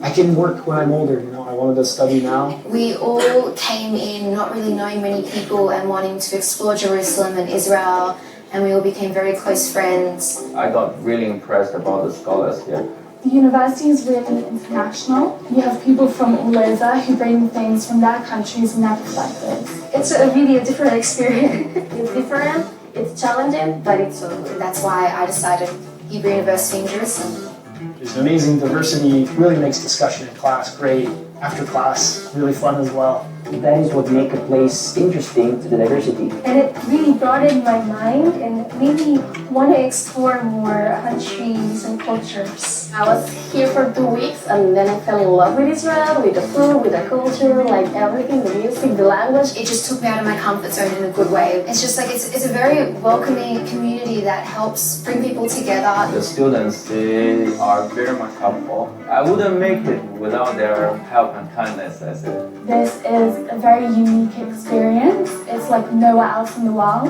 I can work when I'm older, you know, I wanted to study now. We all came in not really knowing many people and wanting to explore Jerusalem and Israel, and we all became very close friends. I got really impressed about the scholars here. The university is really international. You have people from all over who bring things from their countries and their perspectives. It's really a different experience. It's different, it's challenging, but it's so good. That's why I decided Hebrew University in Jerusalem. There's amazing diversity, really makes discussion in class great. After class, really fun as well. That is what makes a place interesting to the diversity. And it really broadened my mind and made me want to explore more countries and cultures. I was here for 2 weeks and then I fell in love with Israel, with the food, with the culture, like everything, the music, the language. It just took me out of my comfort zone in a good way. It's just like, it's a very welcoming community that helps bring people together. The students, they are very much helpful. I wouldn't make it without their help and kindness, I said. This is a very unique experience. It's like nowhere else in the world.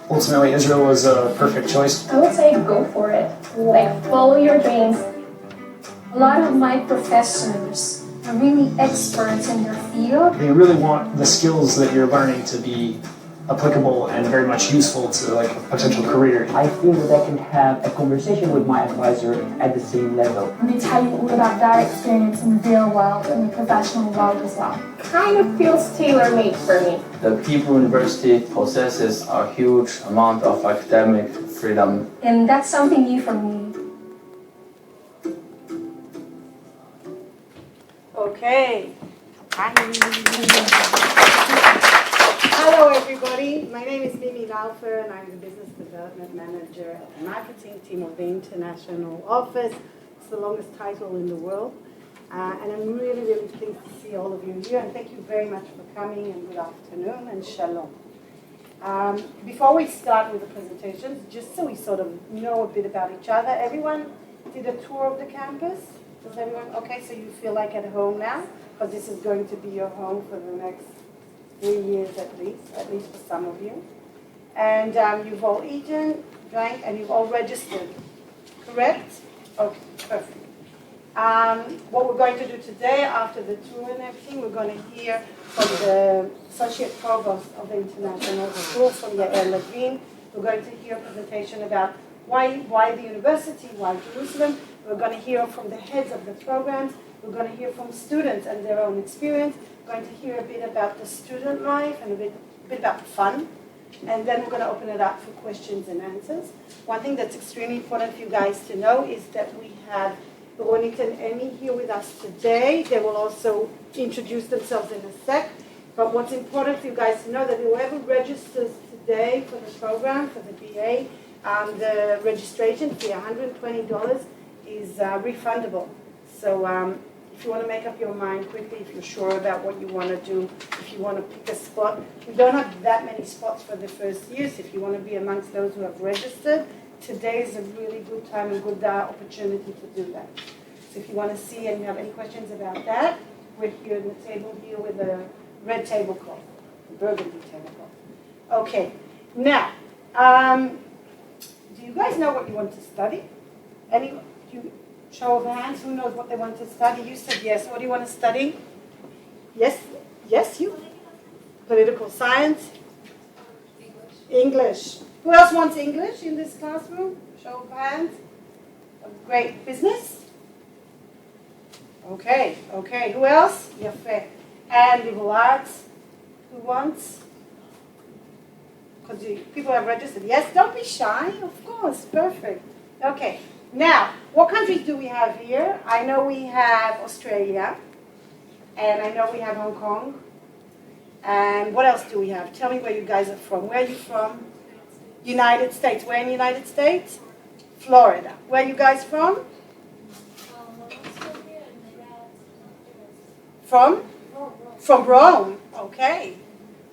Ultimately, Israel was a perfect choice. I would say go for it. Like follow your dreams. A lot of my professors are really experts in their field. They really want the skills that you're learning to be applicable and very much useful to like a potential career. I feel that I can have a conversation with my advisor at the same level. And they tell you all about their experience in the real world and the professional world as well. Kind of feels tailor-made for me. The Hebrew University possesses a huge amount of academic freedom. And that's something new for me. Okay. Hello everybody, my name is Mimi Laufer and I'm the Business Development Manager at the Marketing Team of the International Office. It's the longest title in the world. And I'm really, really pleased to see all of you here and thank you very much for coming and good afternoon and shalom. Before we start with the presentations, just so we sort of know a bit about each other, everyone did a tour of the campus? Does everyone, okay, so you feel like at home now? Because this is going to be your home for the next 3 years at least for some of you. And you've all eaten, drank, and you've all registered, correct? Okay, perfect. What we're going to do today, after the tour and everything, we're going to hear from the Associate Provost of the International School, from Yael Levine. We're going to hear a presentation about why the university, why Jerusalem. We're going to hear from the heads of the programs. We're going to hear from students and their own experience. We're going to hear a bit about the student life and a bit about fun. And then we're going to open it up for questions and answers. One thing that's extremely important for you guys to know is that we have Ronit and Emmy here with us today. They will also introduce themselves in a sec. But what's important for you guys to know that whoever registers today for the program, for the BA, the registration fee, $120, is refundable. So if you want to make up your mind quickly, if you're sure about what you want to do, if you want to pick a spot, we don't have that many spots for the first year, so if you want to be amongst those who have registered, today is a really good time and good opportunity to do that. So if you want to see and you have any questions about that, we're here at the table here with a red tablecloth, a burgundy tablecloth. Okay, now, do you guys know what you want to study? Anyone? Show of hands, who knows what they want to study? You said yes. What do you want to study? Yes? Yes, you? Political science? English. Who else wants English in this classroom? Show of hands. Great. Business? Okay, okay. Who else? Yafeh. And liberal arts? Who wants? Because people have registered. Yes, don't be shy. Of course, perfect. Okay. Now, what countries do we have here? I know we have Australia, and I know we have Hong Kong. And what else do we have? Tell me where you guys are from. Where are you from? United States. Where in the United States? Florida. Where are you guys from? From? From Rome. Okay.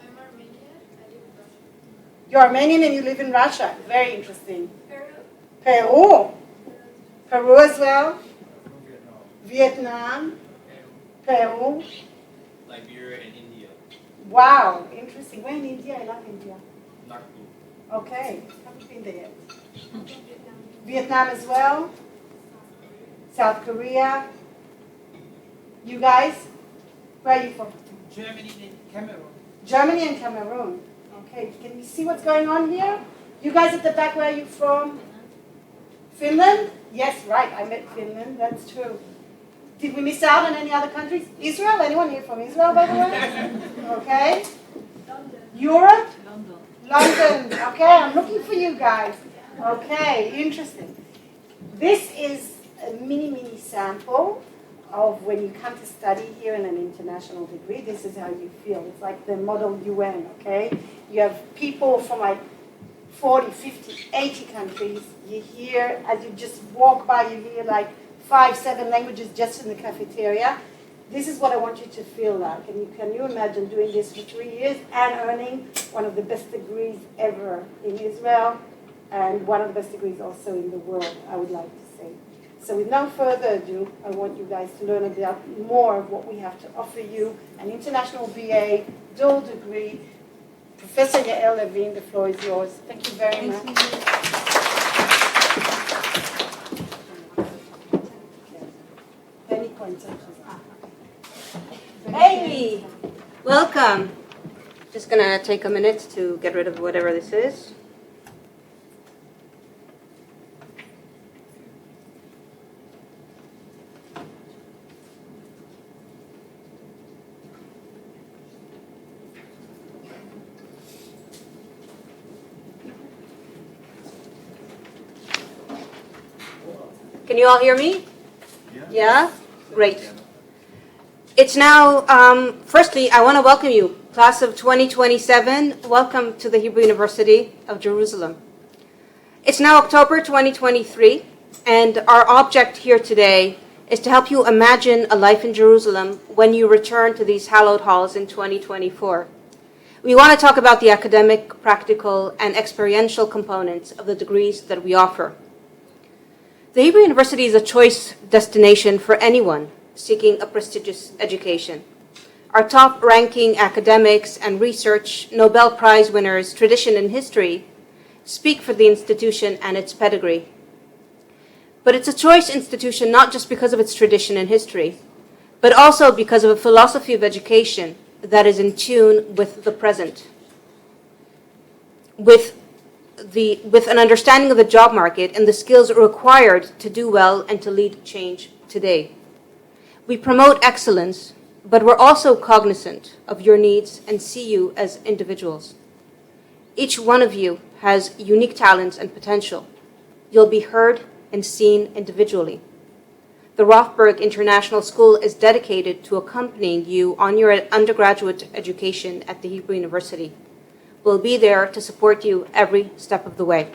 I'm Armenian. I live in Russia. You're Armenian and you live in Russia. Very interesting. Peru. Peru. Peru as well? Vietnam. Peru. Liberia and India. Wow, interesting. Where in India? I love India. Nagpur. Okay, haven't been there yet. Vietnam as well? South Korea? You guys? Where are you from? Germany and Cameroon. Germany and Cameroon. Okay, can you see what's going on here? You guys at the back, where are you from? Finland? Yes, right, I met Finland, that's true. Did we miss out on any other countries? Israel? Anyone here from Israel, by the way? Okay. Europe? London. Okay, I'm looking for you guys. Okay, interesting. This is a mini sample of when you come to study here in an international degree. This is how you feel. It's like the model UN, okay? You have people from like 40, 50, 80 countries. You hear, as you just walk by, you hear like 5, 7 languages just in the cafeteria. This is what I want you to feel like. And can you imagine doing this for 3 years and earning one of the best degrees ever in Israel and one of the best degrees also in the world, I would like to say. So with no further ado, I want you guys to learn a bit more of what we have to offer you. An international BA, dual degree. Professor Yael Levine, the floor is yours. Thank you very much. Any questions? Hey, welcome. Just gonna take a minute to get rid of whatever this is. Can you all hear me? Yeah? Great. It's now, firstly, I want to welcome you, class of 2027. Welcome to the Hebrew University of Jerusalem. It's now October 2023, and our object here today is to help you imagine a life in Jerusalem when you return to these hallowed halls in 2024. We want to talk about the academic, practical, and experiential components of the degrees that we offer. The Hebrew University is a choice destination for anyone seeking a prestigious education. Our top-ranking academics and research, Nobel Prize winners, tradition and history speak for the institution and its pedigree. But it's a choice institution not just because of its tradition and history, but also because of a philosophy of education that is in tune with the present, with an understanding of the job market and the skills required to do well and to lead change today. We promote excellence, but we're also cognizant of your needs and see you as individuals. Each one of you has unique talents and potential. You'll be heard and seen individually. The Rothberg International School is dedicated to accompanying you on your undergraduate education at the Hebrew University. We'll be there to support you every step of the way.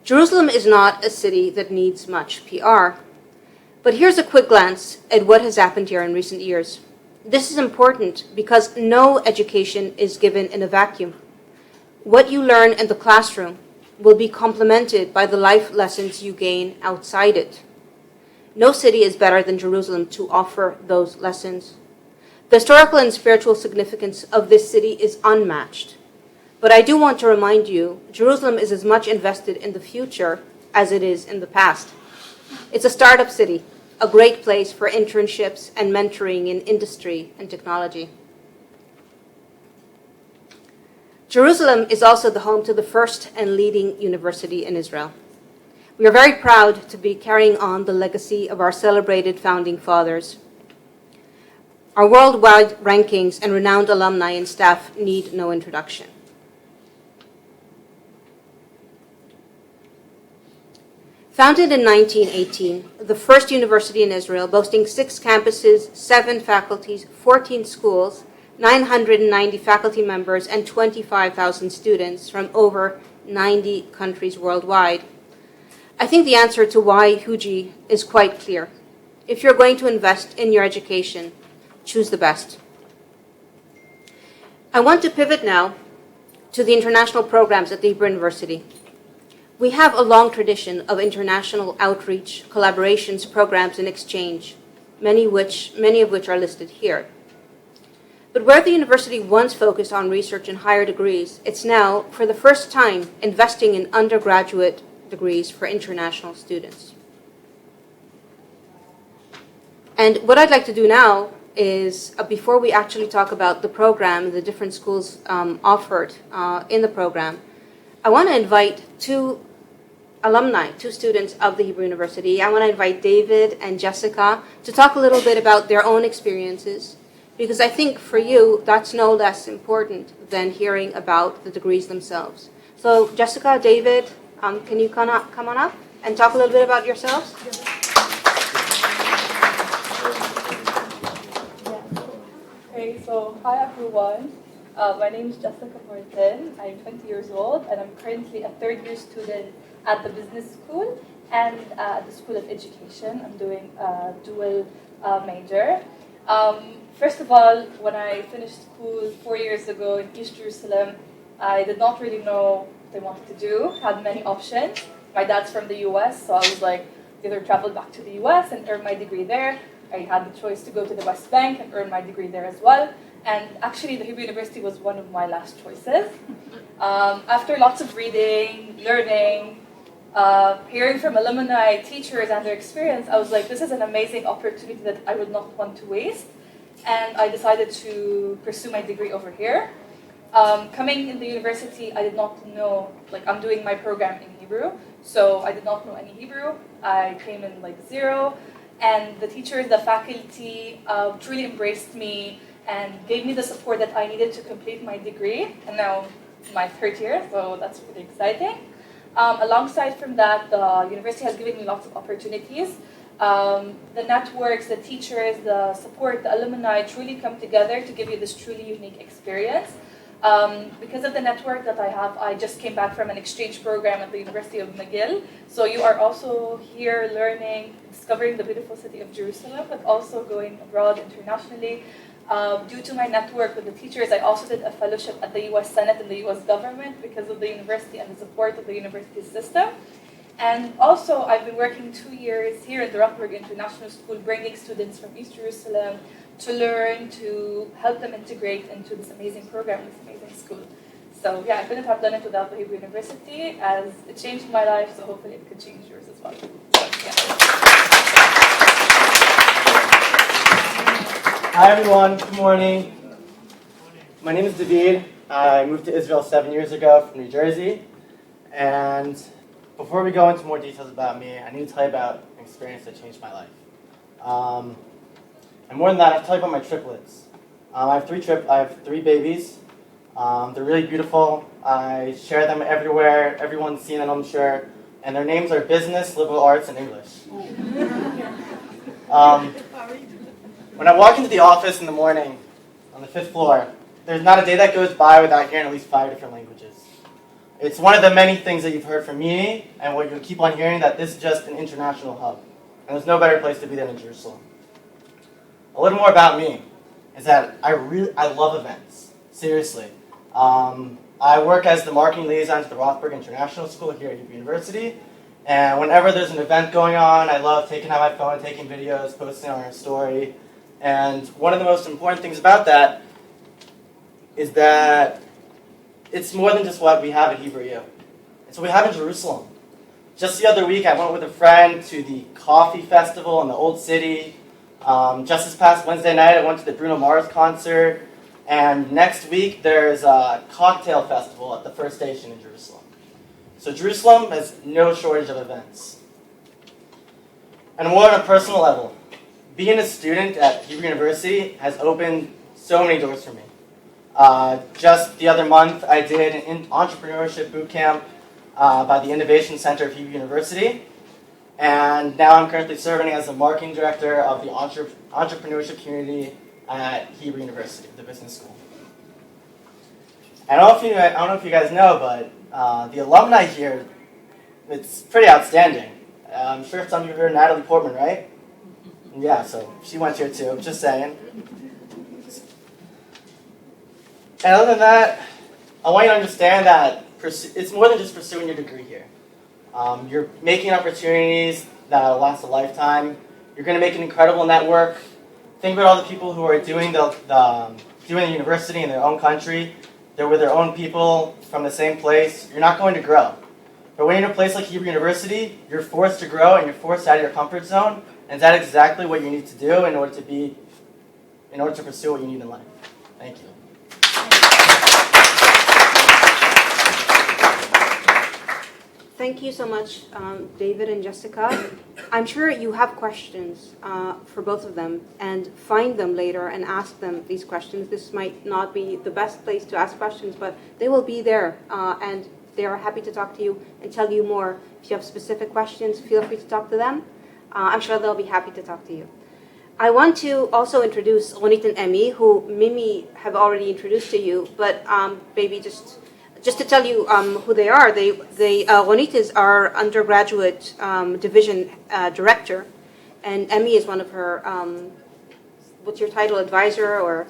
Jerusalem is not a city that needs much PR. But here's a quick glance at what has happened here in recent years. This is important because no education is given in a vacuum. What you learn in the classroom will be complemented by the life lessons you gain outside it. No city is better than Jerusalem to offer those lessons. The historical and spiritual significance of this city is unmatched. But I do want to remind you, Jerusalem is as much invested in the future as it is in the past. It's a startup city, a great place for internships and mentoring in industry and technology. Jerusalem is also the home to the first and leading university in Israel. We are very proud to be carrying on the legacy of our celebrated founding fathers. Our worldwide rankings and renowned alumni and staff need no introduction. Founded in 1918, the first university in Israel, boasting 6 campuses, 7 faculties, 14 schools, 990 faculty members, and 25,000 students from over 90 countries worldwide. I think the answer to why HUJI is quite clear. If you're going to invest in your education, choose the best. I want to pivot now to the international programs at the Hebrew University. We have a long tradition of international outreach, collaborations, programs, and exchange, many of which are listed here. But where the university once focused on research and higher degrees, it's now, for the first time, investing in undergraduate degrees for international students. And what I'd like to do now is, before we actually talk about the program, the different schools offered in the program, I want to invite two students of the Hebrew University. I want to invite David and Jessica to talk a little bit about their own experiences, because I think for you, that's no less important than hearing about the degrees themselves. So Jessica, David, can you come on up and talk a little bit about yourselves? Okay, so hi everyone. My name is Jessica Martin. I'm 20 years old and I'm currently a third-year student at the business school and at the School of Education. I'm doing a dual major. First of all, when I finished school 4 years ago in East Jerusalem, I did not really know what I wanted to do, had many options. My dad's from the US, so I was like, either travel back to the US and earn my degree there. I had the choice to go to the West Bank and earn my degree there as well. And actually, the Hebrew University was one of my last choices. After lots of reading, learning, hearing from alumni, teachers, and their experience, I was like, this is an amazing opportunity that I would not want to waste. And I decided to pursue my degree over here. Coming in the university, I did not know, like I'm doing my program in Hebrew, so I did not know any Hebrew. I came in like zero, and the teachers, the faculty truly embraced me and gave me the support that I needed to complete my degree, and now my third year, so that's really exciting. Alongside from that, the university has given me lots of opportunities. The networks, the teachers, the support, the alumni truly come together to give you this truly unique experience. Because of the network that I have, I just came back from an exchange program at the University of McGill. So you are also here learning, discovering the beautiful city of Jerusalem, but also going abroad internationally. Due to my network with the teachers, I also did a fellowship at the US Senate and the US government because of the university and the support of the university system. And also, I've been working 2 years here at the Rockburg International School, bringing students from East Jerusalem to learn, to help them integrate into this amazing program, this amazing school. So yeah, I couldn't have done it without the Hebrew University, as it changed my life, so hopefully it could change yours as well. So, yeah. Hi everyone, good morning. My name is David. I moved to Israel 7 years ago from New Jersey. And before we go into more details about me, I need to tell you about an experience that changed my life. And more than that, I have to tell you about my triplets. I have three babies. They're really beautiful. I share them everywhere. Everyone's seen them, I'm sure. And their names are business, liberal arts, and English. When I walk into the office in the morning on the 5th floor, there's not a day that goes by without hearing at least 5 different languages. It's one of the many things that you've heard from me, and what you'll keep on hearing, that this is just an international hub. And there's no better place to be than in Jerusalem. A little more about me is that I love events. Seriously. I work as the marketing liaison to the Rothberg International School here at Hebrew University. And whenever there's an event going on, I love taking out my phone, taking videos, posting on our story. And one of the most important things about that is that it's more than just what we have at Hebrew U. It's what we have in Jerusalem. Just the other week, I went with a friend to the coffee festival in the Old City. Just this past Wednesday night, I went to the Bruno Mars concert. And next week, there's a cocktail festival at the First Station in Jerusalem. So Jerusalem has no shortage of events. And more on a personal level, being a student at Hebrew University has opened so many doors for me. Just the other month, I did an entrepreneurship boot camp by the Innovation Center of Hebrew University. And now I'm currently serving as the marketing director of the entrepreneurship community at Hebrew University, the business school. I don't know if you guys know, but the alumni here, it's pretty outstanding. I'm sure some of you heard Natalie Portman, right? Yeah, so she went here too, just saying. And other than that, I want you to understand that it's more than just pursuing your degree here. You're making opportunities that will last a lifetime. You're going to make an incredible network. Think about all the people who are doing the university in their own country. They're with their own people from the same place. You're not going to grow. But when you're in a place like Hebrew University, you're forced to grow and you're forced out of your comfort zone. And And that is exactly what you need to do in order to pursue what you need in life. Thank you. Thank you so much, David and Jessica. I'm sure you have questions for both of them, and find them later and ask them these questions. This might not be the best place to ask questions, but they will be there, and they are happy to talk to you and tell you more. If you have specific questions, feel free to talk to them. I'm sure they'll be happy to talk to you. I want to also introduce Ronit and Emmy, who Mimi have already introduced to you, but maybe just to tell you who they are, Ronit is our undergraduate division director, and Emmy is one of her, what's your title, advisor or?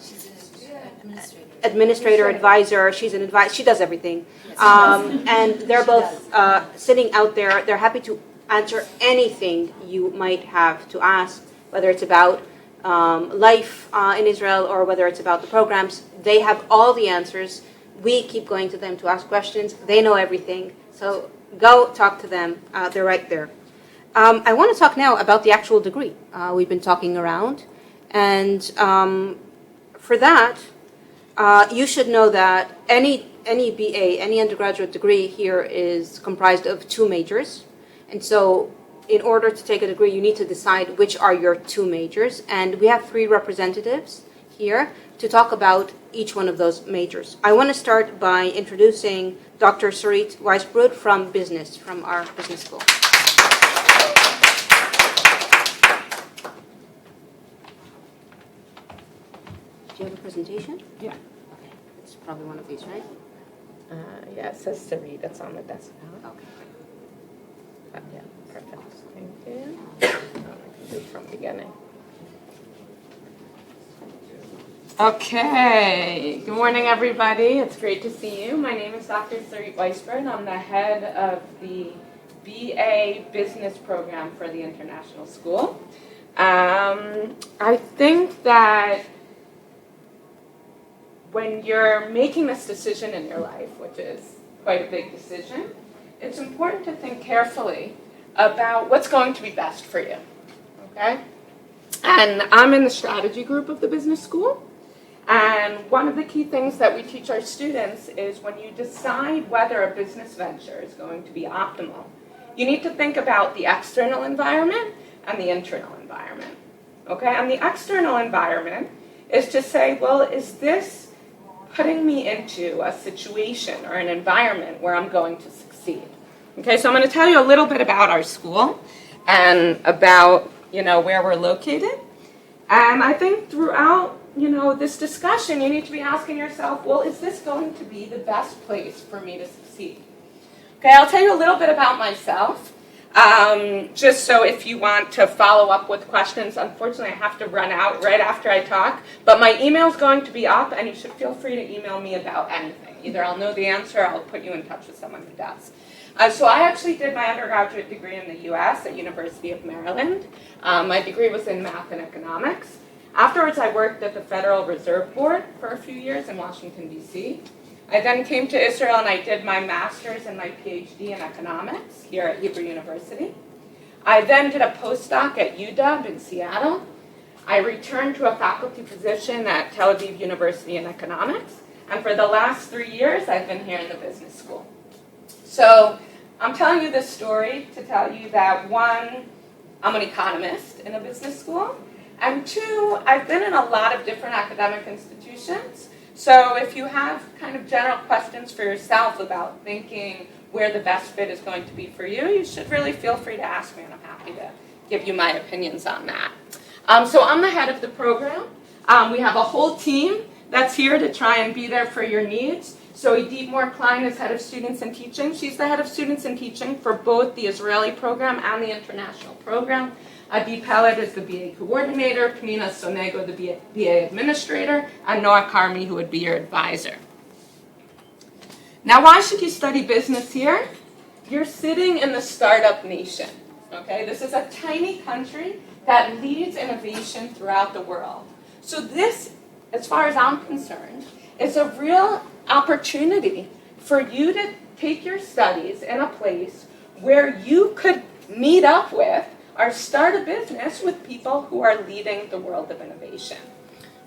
Administrator, advisor. She's an advisor. She does everything. And they're both sitting out there. They're happy to answer anything you might have to ask, whether it's about life in Israel or whether it's about the programs. They have all the answers. We keep going to them to ask questions. They know everything. So go talk to them. They're right there. I want to talk now about the actual degree. We've been talking around. And for that, you should know that any BA, any undergraduate degree here is comprised of 2 majors. And so in order to take a degree, you need to decide which are your 2 majors. And we have 3 representatives here to talk about each one of those majors. I want to start by introducing Dr. Sarit Weisbrod from business, from our business school. Do you have a presentation? Yeah. Okay. It's probably one of these, right? Yeah, it says Siri. That's on the desk now. Okay. Yeah, perfect. Thank you. Do it from the beginning. Okay. Good morning, everybody. It's great to see you. My name is Dr. Sarit Weisbrod. I'm the head of the BA Business Program for the International School. I think that when you're making this decision in your life, which is quite a big decision, it's important to think carefully about what's going to be best for you, okay? And I'm in the strategy group of the business school, and one of the key things that we teach our students is when you decide whether a business venture is going to be optimal, you need to think about the external environment and the internal environment, okay? And the external environment is to say, well, is this putting me into a situation or an environment where I'm going to succeed? Okay, so I'm going to tell you a little bit about our school and about, where we're located. And I think throughout, this discussion, you need to be asking yourself, well, is this going to be the best place for me to succeed? Okay, I'll tell you a little bit about myself. Just so if you want to follow up with questions, unfortunately I have to run out right after I talk, but my email is going to be up and you should feel free to email me about anything. Either I'll know the answer or I'll put you in touch with someone who does. So I actually did my undergraduate degree in the U.S. at University of Maryland. My degree was in math and economics. Afterwards I worked at the Federal Reserve Board for a few years in Washington, D.C. I then came to Israel and I did my master's and my PhD in economics here at Hebrew University. I then did a postdoc at UW in Seattle. I returned to a faculty position at Tel Aviv University in economics. And for the last 3 years, I've been here in the business school. So I'm telling you this story to tell you that 1, I'm an economist in a business school. And 2, I've been in a lot of different academic institutions. So if you have kind of general questions for yourself about thinking where the best fit is going to be for you, you should really feel free to ask me, and I'm happy to give you my opinions on that. So I'm the head of the program. We have a whole team that's here to try and be there for your needs. So Idit Moore-Klein is head of students and teaching. She's the head of students and teaching for both the Israeli program and the international program. Adi Pellet is the BA coordinator, Pnina Sonego, the BA administrator, and Noah Karmi, who would be your advisor. Now, why should you study business here? You're sitting in the startup nation, okay? This is a tiny country that leads innovation throughout the world. So this, as far as I'm concerned, is a real opportunity for you to take your studies in a place where you could meet up with are start a business with people who are leading the world of innovation.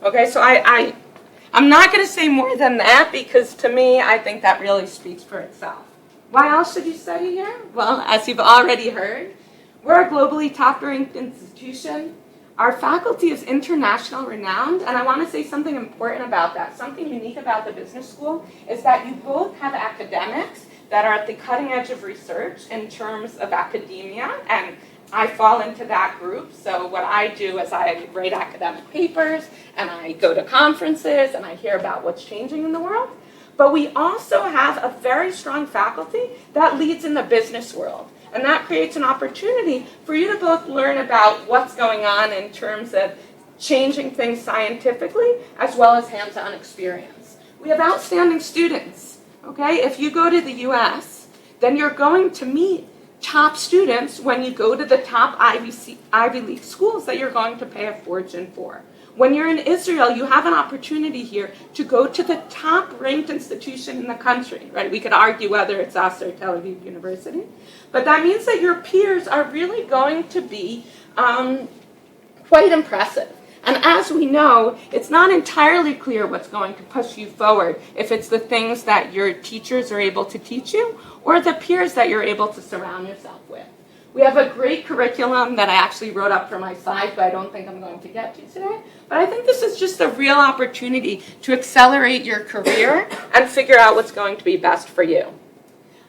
Okay, so I'm not going to say more than that because to me, I think that really speaks for itself. Why else should you study here? Well, as you've already heard, we're a globally top-ranked institution. Our faculty is international renowned, and I want to say something important about that. Something unique about the business school is that you both have academics that are at the cutting edge of research in terms of academia, and I fall into that group. So what I do is I write academic papers, and I go to conferences, and I hear about what's changing in the world. But we also have a very strong faculty that leads in the business world. And that creates an opportunity for you to both learn about what's going on in terms of changing things scientifically, as well as hands-on experience. We have outstanding students, okay? If you go to the US, then you're going to meet top students when you go to the top Ivy League schools that you're going to pay a fortune for. When you're in Israel, you have an opportunity here to go to the top-ranked institution in the country, right? We could argue whether it's us or Tel Aviv University, but that means that your peers are really going to be quite impressive. And as we know, it's not entirely clear what's going to push you forward, if it's the things that your teachers are able to teach you or the peers that you're able to surround yourself with. We have a great curriculum that I actually wrote up for my slides, but I don't think I'm going to get to today. But I think this is just a real opportunity to accelerate your career and figure out what's going to be best for you.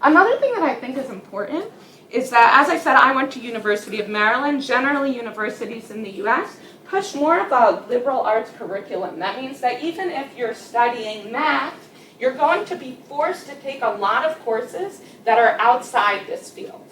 Another thing that I think is important is that, as I said, I went to University of Maryland. Generally, universities in the US push more of a liberal arts curriculum. That means that even if you're studying math, you're going to be forced to take a lot of courses that are outside this field.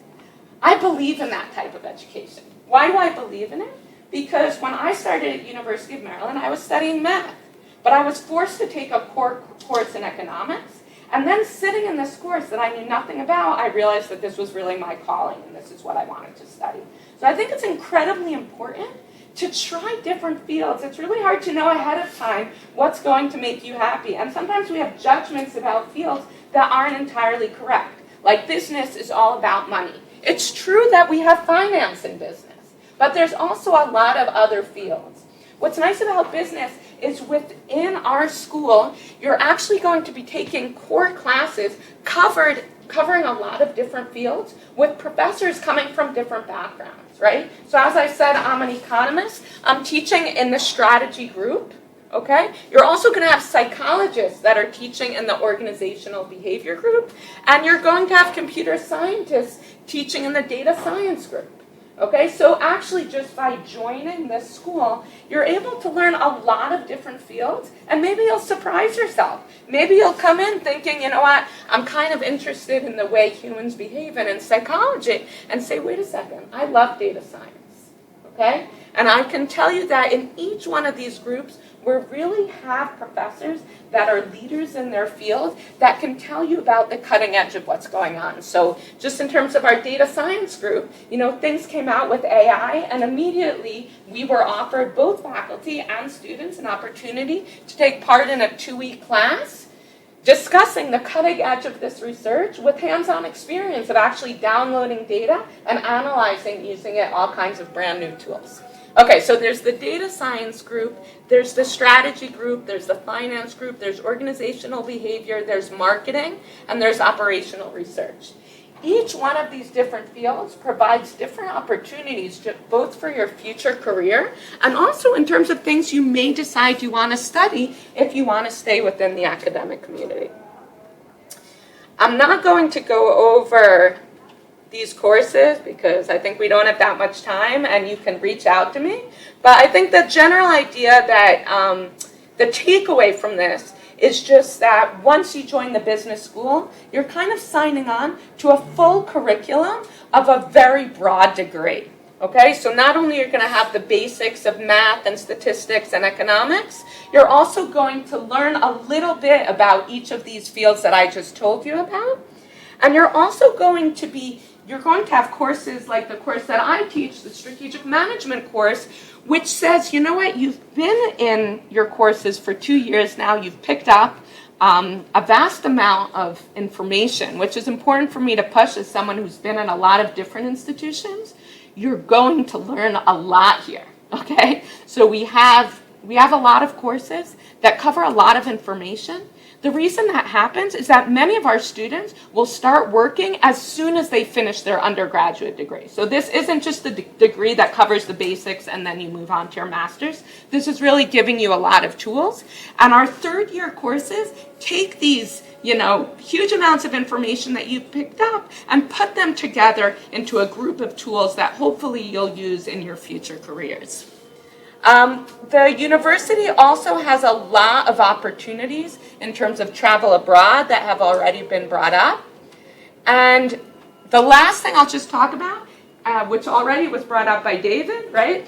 I believe in that type of education. Why do I believe in it? Because when I started at University of Maryland, I was studying math, but I was forced to take a core course in economics, and then sitting in this course that I knew nothing about, I realized that this was really my calling, and this is what I wanted to study. So I think it's incredibly important to try different fields. It's really hard to know ahead of time what's going to make you happy, and sometimes we have judgments about fields that aren't entirely correct. Like business is all about money. It's true that we have finance in business, but there's also a lot of other fields. What's nice about business is within our school, you're actually going to be taking core classes covering a lot of different fields with professors coming from different backgrounds, right? So as I said, I'm an economist. I'm teaching in the strategy group. Okay? You're also going to have psychologists that are teaching in the organizational behavior group, and you're going to have computer scientists teaching in the data science group. Okay? So actually just by joining this school, you're able to learn a lot of different fields, and maybe you'll surprise yourself. Maybe you'll come in thinking, you know what, I'm kind of interested in the way humans behave and in psychology, and say, wait a second, I love data science. Okay? And I can tell you that in each one of these groups, we really have professors that are leaders in their field that can tell you about the cutting edge of what's going on. So just in terms of our data science group, you know, things came out with AI, and immediately we were offered, both faculty and students, an opportunity to take part in a 2-week class discussing the cutting edge of this research with hands-on experience of actually downloading data and analyzing using it all kinds of brand new tools. Okay, so there's the data science group, there's the strategy group, there's the finance group, there's organizational behavior, there's marketing, and there's operational research. Each one of these different fields provides different opportunities both for your future career and also in terms of things you may decide you want to study if you want to stay within the academic community. I'm not going to go over these courses because I think we don't have that much time and you can reach out to me. But I think the general idea that the takeaway from this is just that once you join the business school, you're kind of signing on to a full curriculum of a very broad degree. Okay, so not only are you going to have the basics of math and statistics and economics, you're also going to learn a little bit about each of these fields that I just told you about. And you're also going to have courses like the course that I teach, the strategic management course, which says, you know what, you've been in your courses for 2 years now, you've picked up a vast amount of information, which is important for me to push as someone who's been in a lot of different institutions. you're going to learn a lot here, okay? So we have a lot of courses that cover a lot of information. The reason that happens is that many of our students will start working as soon as they finish their undergraduate degree. So this isn't just the degree that covers the basics and then you move on to your master's. This is really giving you a lot of tools. And our third-year courses take these, huge amounts of information that you've picked up and put them together into a group of tools that hopefully you'll use in your future careers. The university also has a lot of opportunities in terms of travel abroad that have already been brought up. And the last thing I'll just talk about, which already was brought up by David, right,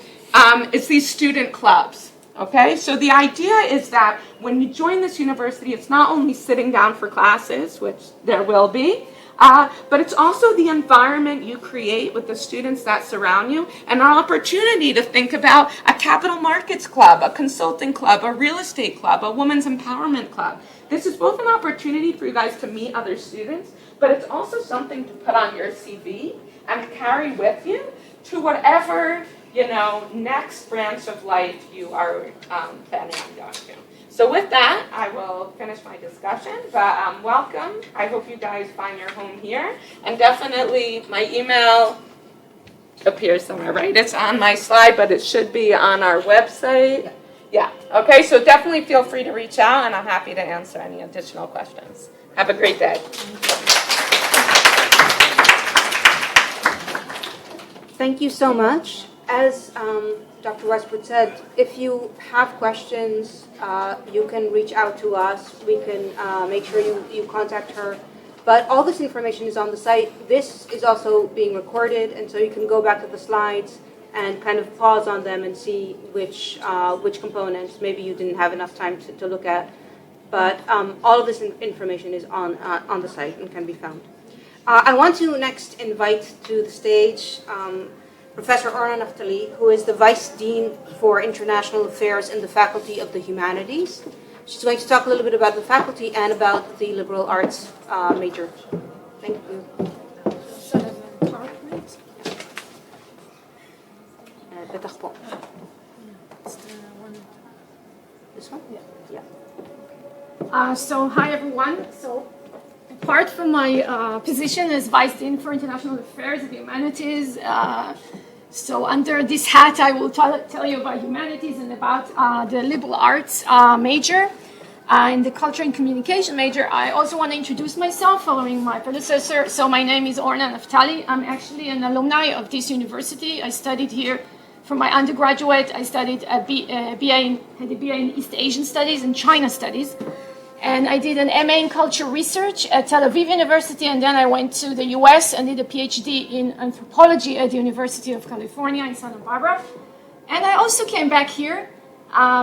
is these student clubs. Okay, so the idea is that when you join this university, it's not only sitting down for classes, which there will be, but it's also the environment you create with the students that surround you, and an opportunity to think about a capital markets club, a consulting club, a real estate club, a women's empowerment club. This is both an opportunity for you guys to meet other students, but it's also something to put on your CV and carry with you to whatever next branch of life you are planning on going to. So with that, I will finish my discussion, but welcome. I hope you guys find your home here. And definitely my email appears somewhere, right? It's on my slide, but it should be on our website. Yeah, okay, so definitely feel free to reach out, and I'm happy to answer any additional questions. Have a great day. Thank you so much. As Dr. Westwood said, if you have questions, you can reach out to us. We can make sure you contact her. But all this information is on the site. This is also being recorded, and so you can go back to the slides and kind of pause on them and see which components maybe you didn't have enough time to look at. But all of this information is on the site and can be found. I want to next invite to the stage Professor Orna Naftali, who is the Vice Dean for International Affairs in the Faculty of the Humanities. She's going to talk a little bit about the faculty and about the liberal arts major. Thank you. This one? Yeah. So hi everyone. So apart from my position as Vice Dean for International Affairs of the Humanities, so under this hat I will tell you about humanities and about the liberal arts major and the culture and communication major. I also want to introduce myself following my predecessor. So my name is Orna Naftali. I'm actually an alumni of this university. I studied here for my undergraduate. I studied had a BA in East Asian Studies and China Studies. And I did an MA in Culture Research at Tel Aviv University, and then I went to the US and did a PhD in anthropology at the University of California in Santa Barbara. And I also came back here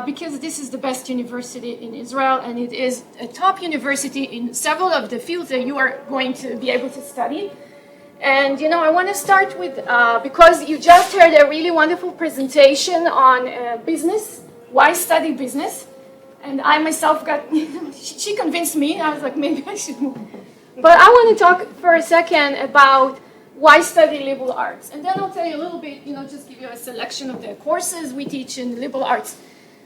because this is the best university in Israel, and it is a top university in several of the fields that you are going to be able to study. And, I want to start with, because you just heard a really wonderful presentation on business, why study business? And I myself she convinced me. I was like, maybe I should move. But I want to talk for a second about why study liberal arts. And then I'll tell you a little bit, just give you a selection of the courses we teach in liberal arts.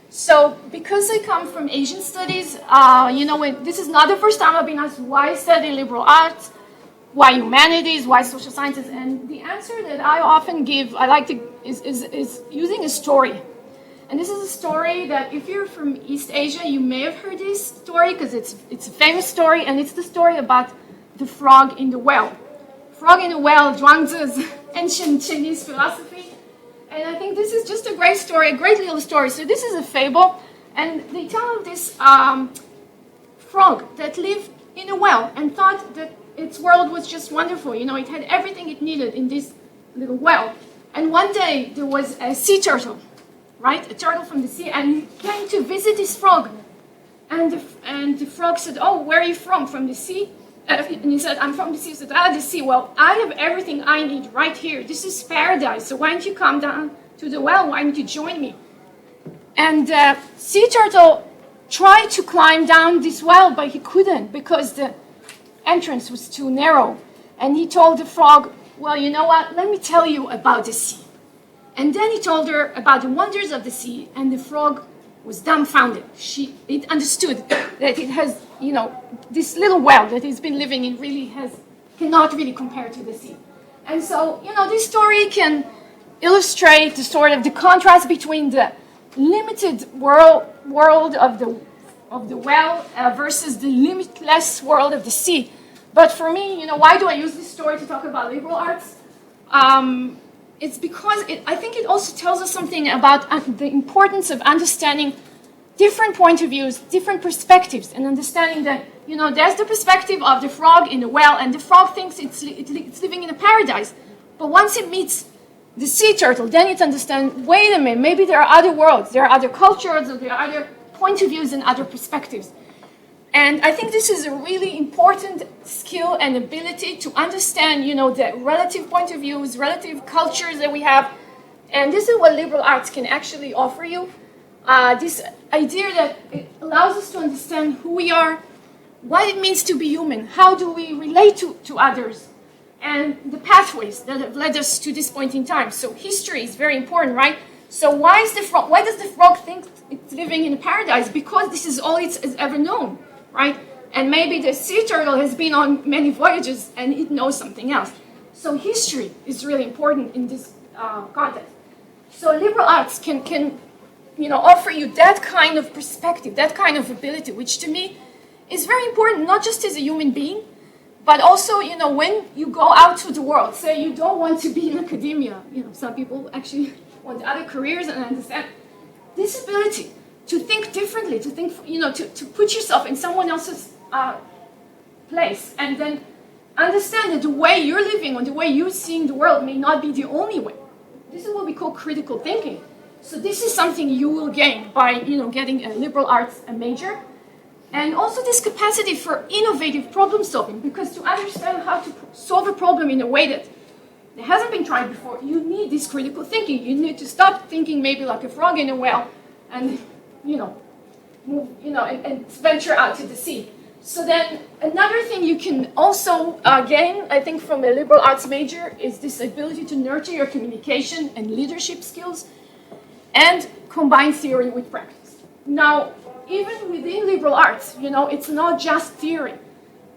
So because I come from Asian studies, this is not the first time I've been asked why study liberal arts, why humanities, why social sciences. And the answer that I often give, is using a story. And this is a story that if you're from East Asia, you may have heard this story because it's a famous story, and it's the story about the frog in the well. Frog in the well, Zhuangzi's ancient Chinese philosophy. And I think this is just a great story, a great little story. So this is a fable, and they tell of this frog that lived in a well and thought that its world was just wonderful. It had everything it needed in this little well. And one day there was a sea turtle, right? A turtle from the sea, and he came to visit this frog. And the frog said, "Oh, where are you from? From the sea?" And he said, "I'm from the sea." He said, the sea. Well, I have everything I need right here. This is paradise. So why don't you come down to the well? Why don't you join me? And the sea turtle tried to climb down this well, but he couldn't because the entrance was too narrow. And he told the frog, well, you know what? Let me tell you about the sea. And then he told her about the wonders of the sea, and the frog was dumbfounded. It understood that it has, this little well that it's been living in cannot really compare to the sea. And so, this story can illustrate the sort of the contrast between the limited world of the well versus the limitless world of the sea. But for me, why do I use this story to talk about liberal arts? It's because I think it also tells us something about the importance of understanding different point of views, different perspectives, and understanding that, there's the perspective of the frog in the well, and the frog thinks it's living in a paradise. But once it meets the sea turtle, then it understands, wait a minute, maybe there are other worlds, there are other cultures, or there are other point of views and other perspectives. And I think this is a really important skill and ability to understand, the relative point of views, relative cultures that we have. And this is what liberal arts can actually offer you. This idea that it allows us to understand who we are, what it means to be human, how do we relate to others, and the pathways that have led us to this point in time. So history is very important, right? So why does the frog think it's living in a paradise? Because this is all it's ever known, right? And maybe the sea turtle has been on many voyages and it knows something else. So history is really important in this context. So liberal arts can offer you that kind of perspective, that kind of ability, which to me is very important, not just as a human being, but also, when you go out to the world. Say you don't want to be in academia. Some people actually want other careers, and understand this ability to think differently, to think, to put yourself in someone else's place, and then understand that the way you're living or the way you're seeing the world may not be the only way. This is what we call critical thinking. So this is something you will gain by, getting a liberal arts major. And also this capacity for innovative problem solving, because to understand how to solve a problem in a way that hasn't been tried before, you need this critical thinking. You need to stop thinking maybe like a frog in a well and, move, and venture out to the sea. So then another thing you can also gain, I think, from a liberal arts major is this ability to nurture your communication and leadership skills and combine theory with practice. Now, even within liberal arts, it's not just theory.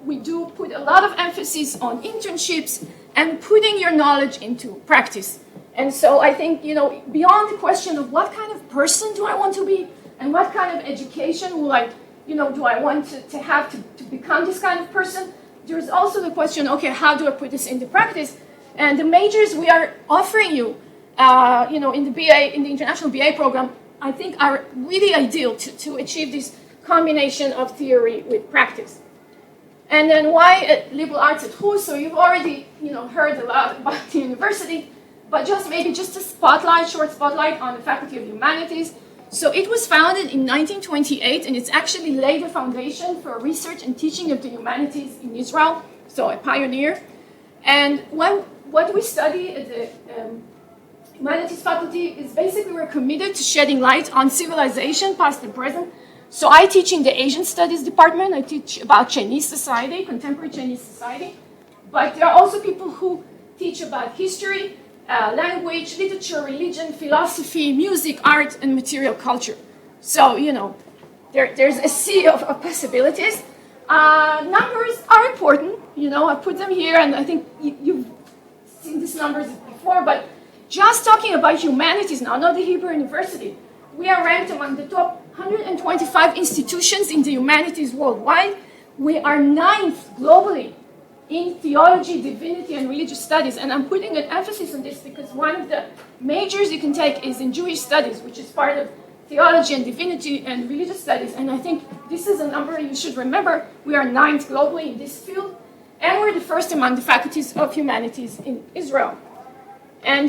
We do put a lot of emphasis on internships and putting your knowledge into practice. And so I think, beyond the question of what kind of person do I want to be and what kind of education will I, do I want to have to become this kind of person, there's also the question, okay, how do I put this into practice? And the majors we are offering you, in the international BA program, I think are really ideal to achieve this combination of theory with practice. And then why liberal arts at HUJI? So you've already heard a lot about the university, but just a short spotlight on the Faculty of Humanities. So it was founded in 1928, and it's actually laid a foundation for research and teaching of the humanities in Israel, so a pioneer. And what we study at the Humanities faculty is basically we're committed to shedding light on civilization, past and present. So I teach in the Asian Studies department. I teach about Chinese society, contemporary Chinese society. But there are also people who teach about history, language, literature, religion, philosophy, music, art, and material culture. So, there's a sea of possibilities. Numbers are important. I put them here, and I think you've seen these numbers before, but just talking about humanities now, not the Hebrew University, we are ranked among the top 125 institutions in the humanities worldwide. We are 9th globally in theology, divinity, and religious studies. And I'm putting an emphasis on this because one of the majors you can take is in Jewish studies, which is part of theology and divinity and religious studies. And I think this is a number you should remember. We are 9th globally in this field, and we're the first among the faculties of humanities in Israel. And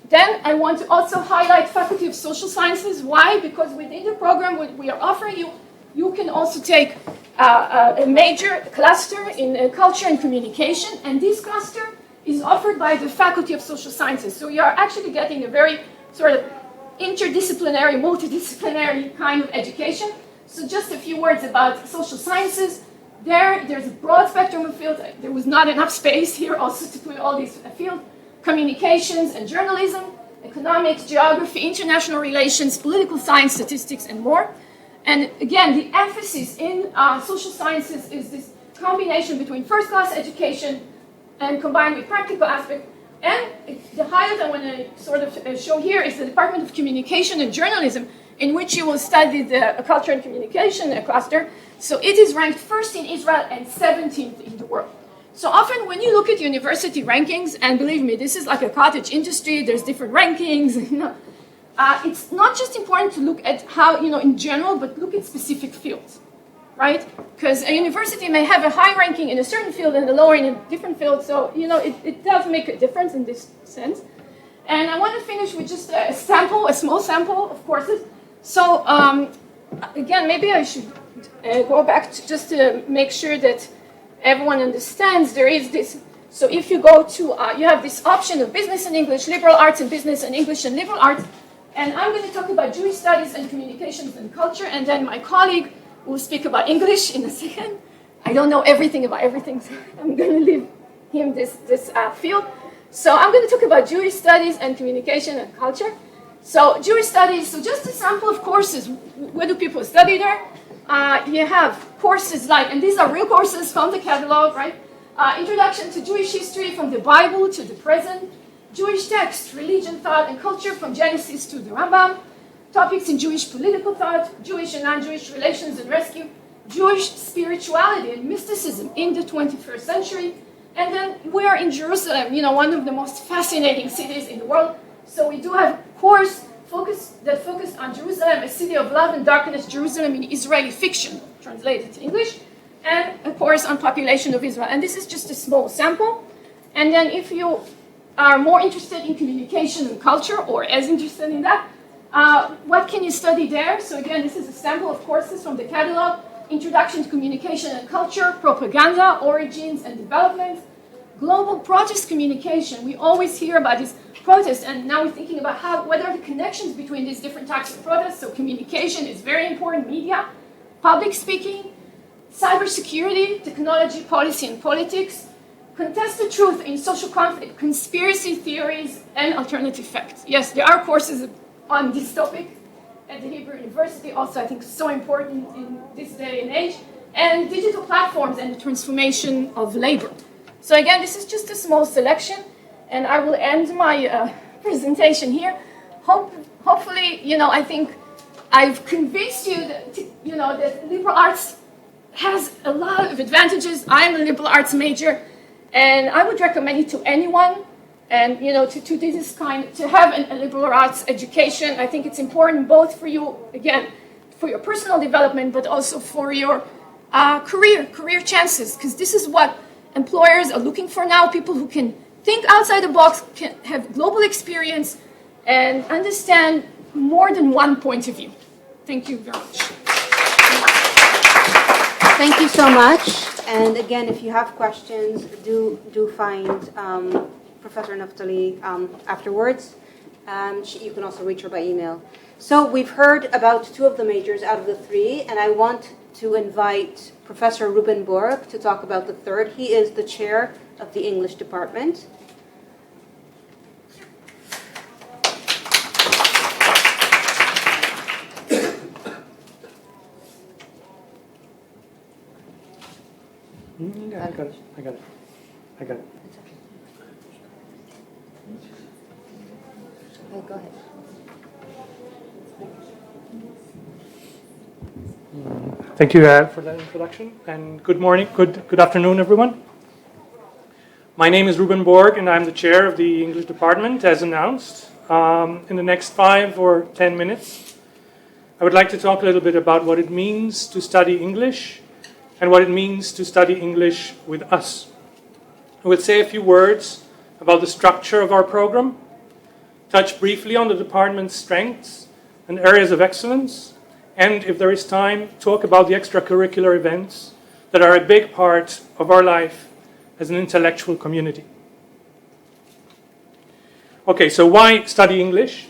then I want to also highlight Faculty of Social Sciences. Why? Because within the program we are offering you, you can also take a major cluster in culture and communication, and this cluster is offered by the Faculty of Social Sciences. So you are actually getting a very sort of interdisciplinary, multidisciplinary kind of education. So just a few words about social sciences. There's a broad spectrum of fields. There was not enough space here also to put all these fields. Communications and journalism, economics, geography, international relations, political science, statistics, and more. And again, the emphasis in social sciences is this combination between first-class education and combined with practical aspect. And the highlight I want to sort of show here is the Department of Communication and Journalism, in which you will study the culture and communication cluster. So it is ranked first in Israel and 17th in the world. So often when you look at university rankings, and believe me, this is like a cottage industry, there's different rankings, it's not just important to look at how, in general, but look at specific fields, right? Because a university may have a high ranking in a certain field and a lower in a different field, so, it does make a difference in this sense. And I want to finish with just a small sample of courses. So, again, maybe I should go back just to make sure that everyone understands there is this. So if you go to, you have this option of business and English, liberal arts and business and English and liberal arts. And I'm going to talk about Jewish studies and communications and culture, and then my colleague will speak about English in a second. I don't know everything about everything, so I'm going to leave him this field. So I'm going to talk about Jewish studies and communication and culture. So Jewish studies, so just a sample of courses. What do people study there? You have courses like, and these are real courses from the catalog, right? Introduction to Jewish history from the Bible to the present. Jewish text, religion, thought, and culture from Genesis to the Rambam. Topics in Jewish political thought, Jewish and non-Jewish relations and rescue. Jewish spirituality and mysticism in the 21st century. And then we are in Jerusalem, one of the most fascinating cities in the world. So we do have a course that focused on Jerusalem, a city of love and darkness, Jerusalem in Israeli fiction, translated to English, and a course on population of Israel. And this is just a small sample. And then if you are more interested in communication and culture, or as interested in that, what can you study there? So again, this is a sample of courses from the catalog. Introduction to Communication and Culture, Propaganda, Origins and Development, Global Protest Communication. We always hear about this protest, and now we're thinking about what are the connections between these different types of protests. So communication is very important, media, public speaking, cybersecurity, technology, policy and politics, contested truth in social conflict, conspiracy theories, and alternative facts. Yes, there are courses on this topic at the Hebrew University, also I think so important in this day and age, and digital platforms and the transformation of labor. So again, this is just a small selection, and I will end my presentation here. Hopefully, I think I've convinced you that, that liberal arts has a lot of advantages. I'm a liberal arts major, and I would recommend it to anyone. And to do this to have a liberal arts education. I think it's important both for you, again, for your personal development, but also for your career chances, because this is what employers are looking for now. People who can think outside the box, can have global experience, and understand more than one point of view. Thank you very much. Thank you so much. And again, if you have questions, do find Professor Naftali afterwards. You can also reach her by email. So we've heard about two of the majors out of the three, and I want to invite Professor Ruben Borg to talk about the third. He is the chair of the English department. I got it. Oh, go ahead. Thank you for that introduction, and good morning, good afternoon, everyone. My name is Ruben Borg, and I'm the chair of the English department, as announced. In the next 5 or 10 minutes, I would like to talk a little bit about what it means to study English and what it means to study English with us. I will say a few words about the structure of our program, touch briefly on the department's strengths and areas of excellence, and if there is time, talk about the extracurricular events that are a big part of our life as an intellectual community. Okay, so why study English?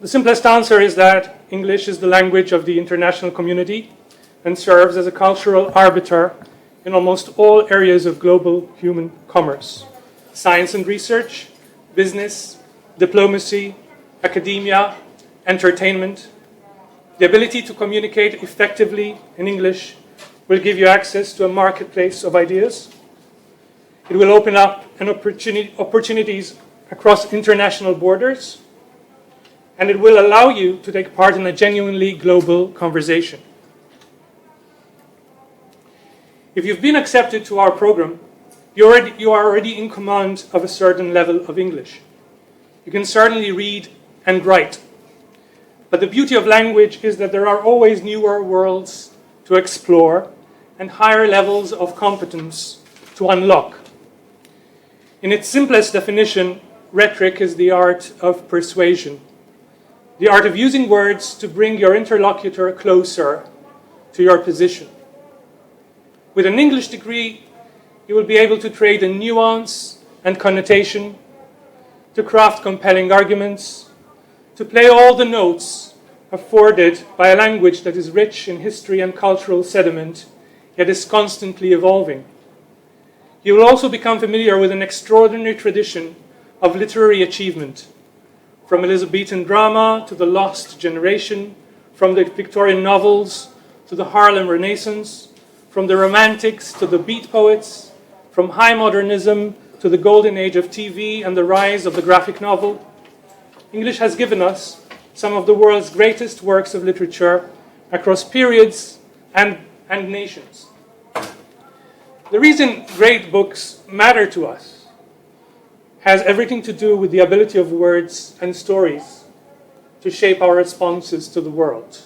The simplest answer is that English is the language of the international community, and serves as a cultural arbiter in almost all areas of global human commerce: science and research, business, diplomacy, academia, entertainment. The ability to communicate effectively in English will give you access to a marketplace of ideas. It will open up opportunities across international borders, and it will allow you to take part in a genuinely global conversation. If you've been accepted to our program, you are already in command of a certain level of English. You can certainly read and write. But the beauty of language is that there are always newer worlds to explore and higher levels of competence to unlock. In its simplest definition, rhetoric is the art of persuasion, the art of using words to bring your interlocutor closer to your position. With an English degree, you will be able to trade in nuance and connotation, to craft compelling arguments, to play all the notes afforded by a language that is rich in history and cultural sediment, yet is constantly evolving. You will also become familiar with an extraordinary tradition of literary achievement, from Elizabethan drama to the Lost Generation, from the Victorian novels to the Harlem Renaissance, from the Romantics to the Beat poets, from high modernism to the golden age of TV and the rise of the graphic novel. English has given us some of the world's greatest works of literature across periods and nations. The reason great books matter to us has everything to do with the ability of words and stories to shape our responses to the world,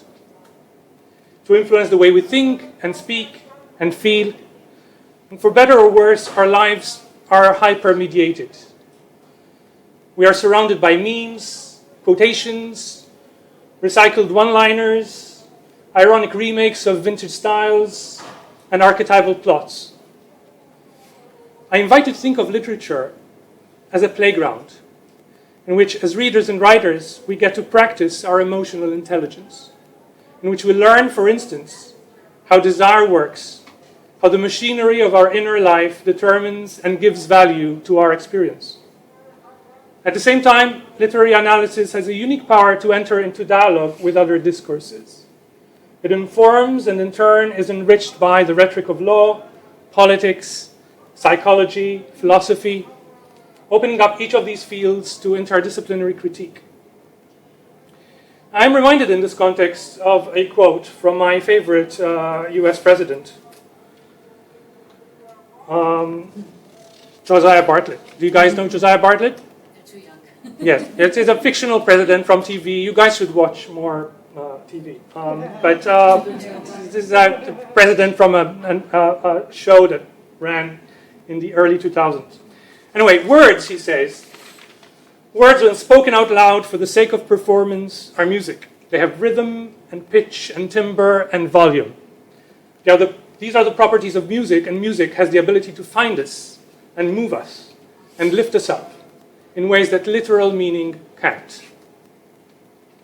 to influence the way we think and speak and feel. And for better or worse, our lives are hyper-mediated. We are surrounded by memes, quotations, recycled one-liners, ironic remakes of vintage styles, and archetypal plots. I invite you to think of literature as a playground in which, as readers and writers, we get to practice our emotional intelligence, in which we learn, for instance, how desire works, how the machinery of our inner life determines and gives value to our experience. At the same time, literary analysis has a unique power to enter into dialogue with other discourses. It informs and in turn is enriched by the rhetoric of law, politics, psychology, philosophy, opening up each of these fields to interdisciplinary critique. I'm reminded in this context of a quote from my favorite US president, Josiah Bartlett. Do you guys know Josiah Bartlett? They're too young. Yes, it's a fictional president from TV. You guys should watch more TV. But this is a president from a show that ran in the early 2000s. Anyway, words, he says, words when spoken out loud for the sake of performance are music. They have rhythm and pitch and timbre and volume. These are the properties of music, and music has the ability to find us and move us and lift us up in ways that literal meaning can't.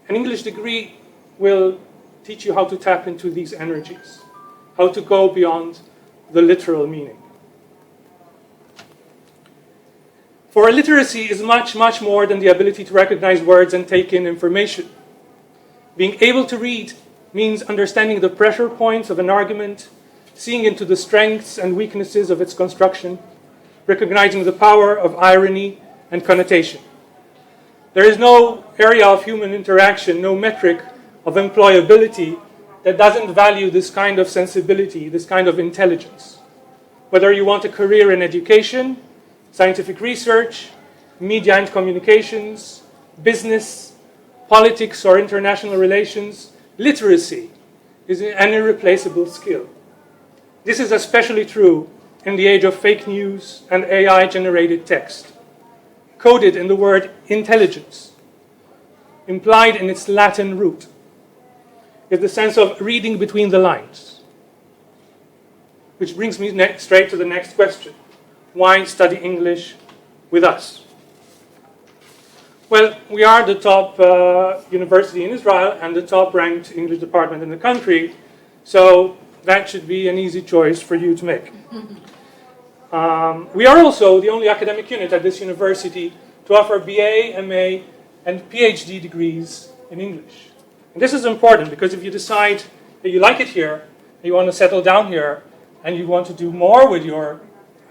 An English degree will teach you how to tap into these energies, how to go beyond the literal meaning. For illiteracy is much, much more than the ability to recognize words and take in information. Being able to read means understanding the pressure points of an argument, seeing into the strengths and weaknesses of its construction, recognizing the power of irony and connotation. There is no area of human interaction, no metric of employability that doesn't value this kind of sensibility, this kind of intelligence. Whether you want a career in education, scientific research, media and communications, business, politics or international relations, literacy is an irreplaceable skill. This is especially true in the age of fake news and AI-generated text. Coded in the word intelligence, implied in its Latin root, is the sense of reading between the lines. Which brings me straight to the next question. Why study English with us? Well, we are the top university in Israel and the top ranked English department in the country, So that should be an easy choice for you to make. We are also the only academic unit at this university to offer BA, MA, and PhD degrees in English. And this is important because if you decide that you like it here, you want to settle down here, and you want to do more with your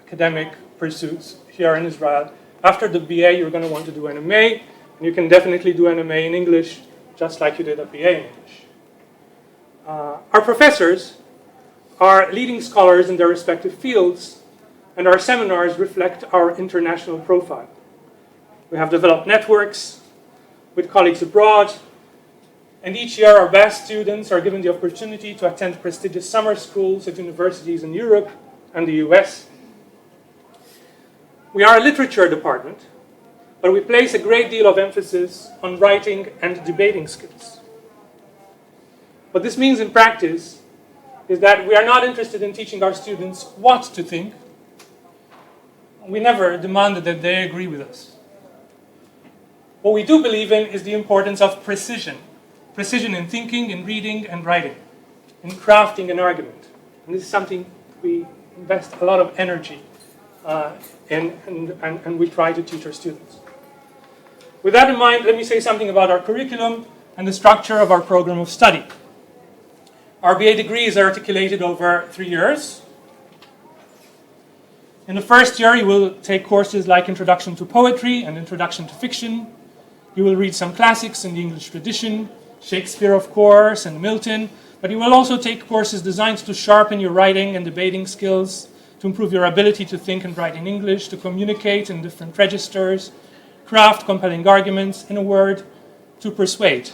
academic pursuits here in Israel, after the BA you're going to want to do an MA, and you can definitely do an MA in English just like you did a BA in English. Our professors are leading scholars in their respective fields, and our seminars reflect our international profile. We have developed networks with colleagues abroad, and each year our best students are given the opportunity to attend prestigious summer schools at universities in Europe and the US. We are a literature department, but we place a great deal of emphasis on writing and debating skills. What this means in practice is that we are not interested in teaching our students what to think. We never demanded that they agree with us. What we do believe in is the importance of precision. Precision in thinking, in reading and writing, in crafting an argument. And this is something we invest a lot of energy in, and we try to teach our students. With that in mind, let me say something about our curriculum and the structure of our program of study. Our BA degree is articulated over 3 years. In the first year, you will take courses like Introduction to Poetry and Introduction to Fiction. You will read some classics in the English tradition, Shakespeare, of course, and Milton, but you will also take courses designed to sharpen your writing and debating skills, to improve your ability to think and write in English, to communicate in different registers, craft compelling arguments, in a word, to persuade.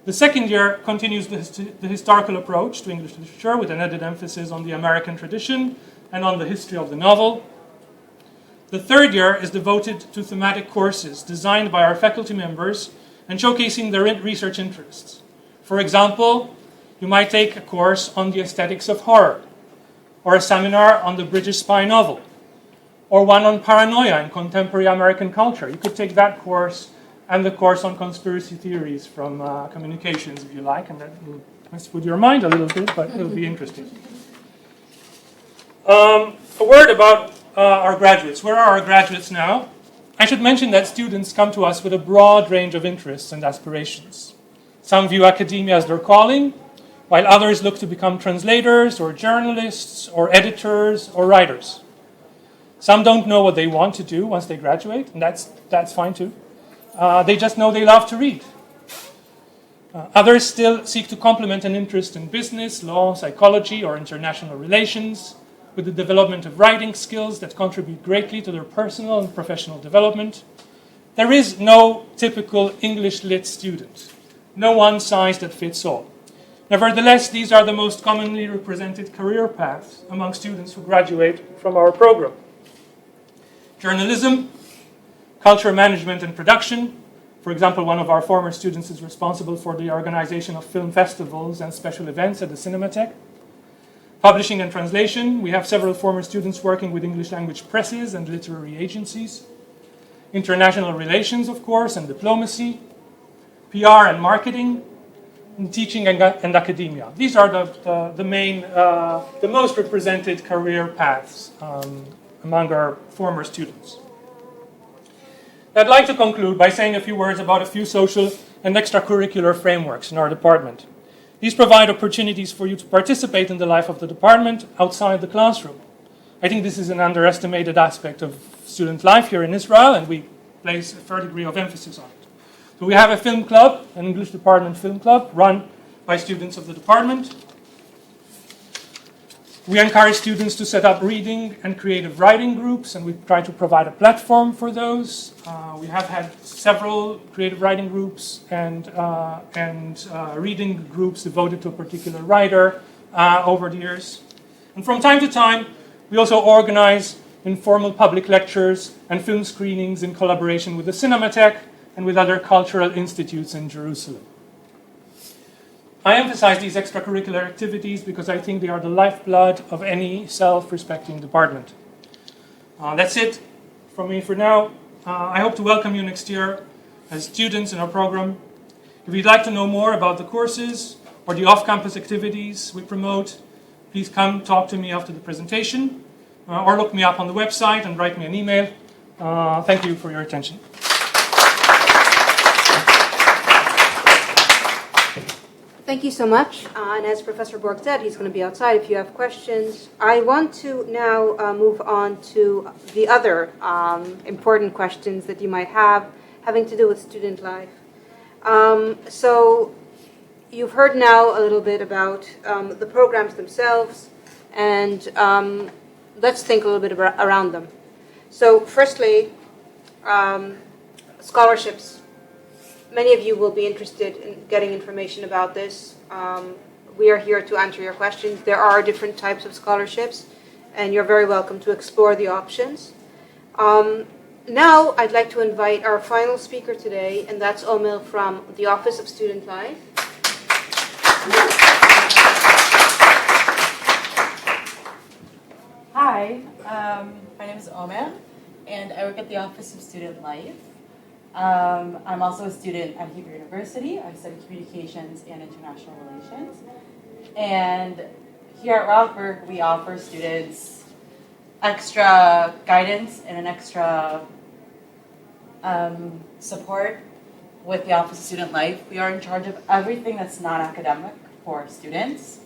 The second year continues the historical approach to English literature with an added emphasis on the American tradition and on the history of the novel. The third year is devoted to thematic courses designed by our faculty members and showcasing their research interests. For example, you might take a course on the aesthetics of horror, or a seminar on the British spy novel, or one on paranoia in contemporary American culture. You could take that course and the course on conspiracy theories from communications, if you like, and that will mess with your mind a little bit, but it'll be interesting. A word about our graduates. Where are our graduates now? I should mention that students come to us with a broad range of interests and aspirations. Some view academia as their calling, while others look to become translators or journalists or editors or writers. Some don't know what they want to do once they graduate, and that's fine too. They just know they love to read. Others still seek to complement an interest in business, law, psychology, or international relations with the development of writing skills that contribute greatly to their personal and professional development. There is no typical English lit student, no one size that fits all. Nevertheless, these are the most commonly represented career paths among students who graduate from our program. Journalism, culture management and production. For example, one of our former students is responsible for the organization of film festivals and special events at the Cinematheque. Publishing and translation. We have several former students working with English language presses and literary agencies. International relations, of course, and diplomacy. PR and marketing. And teaching and academia. These are the main, the most represented career paths among our former students. I'd like to conclude by saying a few words about a few social and extracurricular frameworks in our department. These provide opportunities for you to participate in the life of the department outside the classroom. I think this is an underestimated aspect of student life here in Israel, and we place a fair degree of emphasis on it. So we have a film club, an English department film club, run by students of the department. We encourage students to set up reading and creative writing groups, and we try to provide a platform for those. We have had several creative writing groups and reading groups devoted to a particular writer over the years. And from time to time, we also organize informal public lectures and film screenings in collaboration with the Cinematheque and with other cultural institutes in Jerusalem. I emphasize these extracurricular activities because I think they are the lifeblood of any self-respecting department. That's it from me for now. I hope to welcome you next year as students in our program. If you'd like to know more about the courses or the off-campus activities we promote, please come talk to me after the presentation, or look me up on the website and write me an email. Thank you for your attention. Thank you so much. And as Professor Borg said, he's going to be outside if you have questions. I want to now move on to the other important questions that you might have having to do with student life. So you've heard now a little bit about the programs themselves, and let's think a little bit around them. So firstly, scholarships. Many of you will be interested in getting information about this. We are here to answer your questions. There are different types of scholarships, and you're very welcome to explore the options. Now, I'd like to invite our final speaker today, and that's Omil from the Office of Student Life. Hi, my name is Omer, and I work at the Office of Student Life. I'm also a student at HUJI University. I study communications and international relations. And here at Rockburg, we offer students extra guidance and an extra support with the Office of Student Life. We are in charge of everything that's non-academic for students,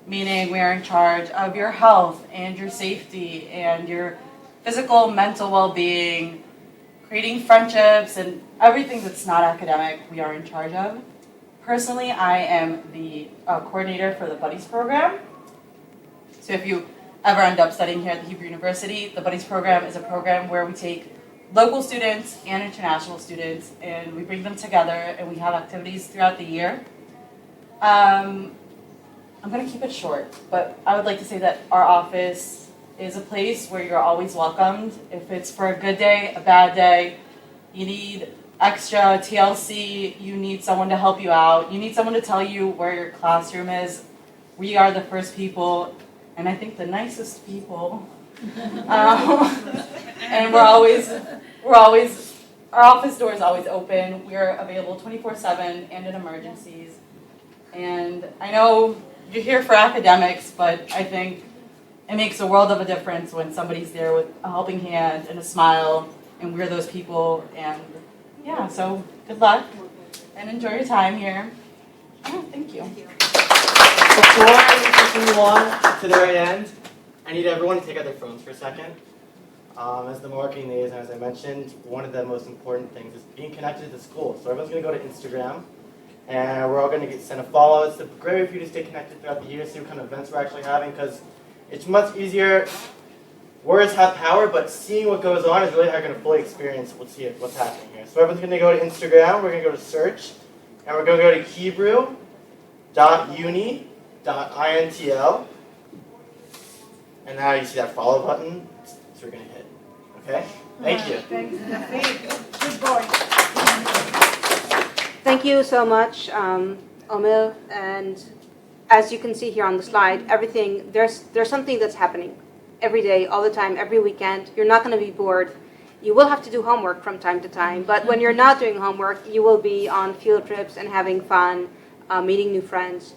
meaning we are in charge of your health and your safety and your physical, mental well-being, creating friendships, and everything that's not academic we are in charge of. Personally, I am the coordinator for the Buddies program. So if you ever end up studying here at the HUJI University, the Buddies program is a program where we take local students and international students and we bring them together and we have activities throughout the year. I'm going to keep it short, but I would like to say that our office is a place where you're always welcomed. If it's for a good day, a bad day, you need extra TLC, you need someone to help you out, you need someone to tell you where your classroom is. We are the first people, and I think the nicest people. And our office door is always open. We're available 24/7 and in emergencies. And I know you're here for academics, but I think it makes a world of a difference when somebody's there with a helping hand and a smile, and we're those people. And yeah, so good luck and enjoy your time here. Oh, thank you. Before we move on to the very end, I need everyone to take out their phones for a second. As the marketing liaison, as I mentioned, one of the most important things is being connected to the school. So everyone's going to go to Instagram, and we're all going to send a follow. It's a great way for you to stay connected throughout the year, see what kind of events we're actually having, because it's much easier. Words have power, but seeing what goes on is really how you're going to fully experience what's happening here. So everyone's going to go to Instagram, we're going to go to search, and we're going to go to hebrew.uni.intl. And now you see that follow button, so we're going to hit. Okay? Thank you. Good boy. Thank you so much, Omil. And as you can see here on the slide, everything, there's something that's happening every day, all the time, every weekend. You're not going to be bored. You will have to do homework from time to time, but when you're not doing homework, you will be on field trips and having fun, meeting new friends.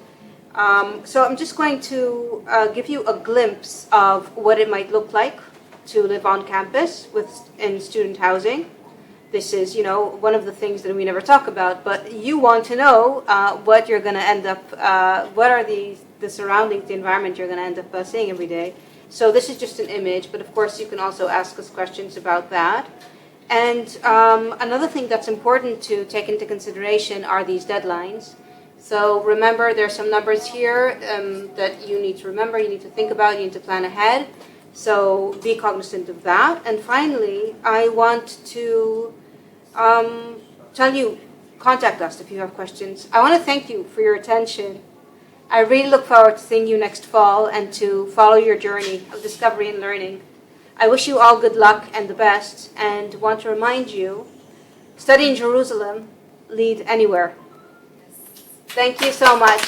So I'm just going to give you a glimpse of what it might look like to live on campus in student housing. This is, one of the things that we never talk about, but you want to know what you're going to end up, what are the surroundings, the environment you're going to end up seeing every day. So this is just an image, but of course you can also ask us questions about that. And another thing that's important to take into consideration are these deadlines. So remember, there's some numbers here that you need to remember, you need to think about, you need to plan ahead. So be cognizant of that. And finally, I want to tell you, contact us if you have questions. I want to thank you for your attention. I really look forward to seeing you next fall and to follow your journey of discovery and learning. I wish you all good luck and the best, and want to remind you, study in Jerusalem, lead anywhere. Thank you so much.